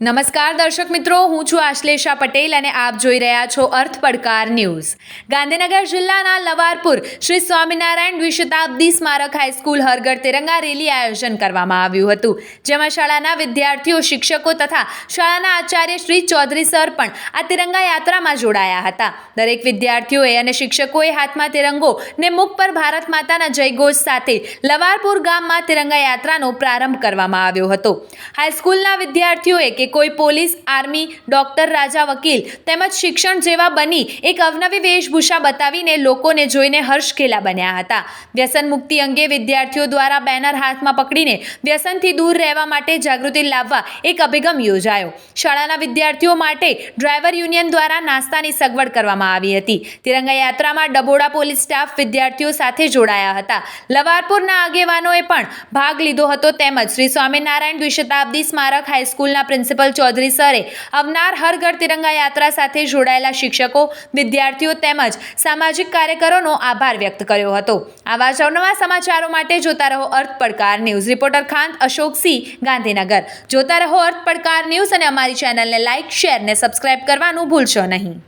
નમસ્કાર દર્શક મિત્રો, હું છું આશ્લેષા પટેલ અને આપ જોઈ રહ્યા છો અર્થ પડકાર ન્યૂઝ. ગાંધીનગર જિલ્લાના લવારપુર શ્રી સ્વામિનારાયણ દ્વિશતાબ્દી સ્મારક હાઈસ્કૂલ હર ઘર તિરંગા રેલી આયોજન કરવામાં આવ્યું હતું, જેમાં શાળાના વિદ્યાર્થીઓ, શિક્ષકો તથા શાળાના આચાર્ય શ્રી ચૌધરી સર પણ આ તિરંગા યાત્રામાં જોડાયા હતા. દરેક વિદ્યાર્થીઓએ અને શિક્ષકોએ હાથમાં તિરંગો ને મુખ પર ભારત માતાના જયઘોષ સાથે લવારપુર ગામમાં તિરંગા યાત્રાનો પ્રારંભ કરવામાં આવ્યો હતો. હાઈસ્કૂલના વિદ્યાર્થીઓએ કોઈ પોલીસ, આર્મી, ડોક્ટર, રાજા, વકીલ તેમજ શિક્ષણ જેવા બની એક અવનવી વેશભૂષા બતાવીને લોકોને જોઈને હર્ષખેલા બન્યા હતા. વ્યસન મુક્તિ અંગે વિદ્યાર્થીઓ દ્વારા બેનર હાથમાં પકડીને વ્યસનથી દૂર રહેવા માટે જાગૃતિ લાવવા એક અભિગમ યોજાયો. શાળાના વિદ્યાર્થીઓ માટે ડ્રાઈવર યુનિયન દ્વારા નાસ્તાની સગવડ કરવામાં આવી હતી. તિરંગા યાત્રામાં ડબોડા પોલીસ સ્ટાફ વિદ્યાર્થીઓ સાથે જોડાયા હતા. લવારપુરના આગેવાનોએ પણ ભાગ લીધો હતો. તેમજ શ્રી સ્વામિનારાયણ દ્વિશતાબ્દી સ્મારક હાઈસ્કૂલના પ્રિન્સિપલ ચૌધરી સરે આવનાર હર ઘર તિરંગા યાત્રા સાથે જોડાયેલા શિક્ષકો, વિદ્યાર્થીઓ તેમજ સામાજિક કાર્યકરોનો આભાર વ્યક્ત કર્યો હતો. આવા જ અવનવા સમાચારો માટે જોતા રહો અર્થ પડકાર ન્યૂઝ. રિપોર્ટર ખાન અશોક સિંહ, ગાંધીનગર. જોતા રહો અર્થ પડકાર ન્યૂઝ અને અમારી ચેનલને લાઇક, શેર ને સબસ્ક્રાઇબ કરવાનું ભૂલશો નહીં.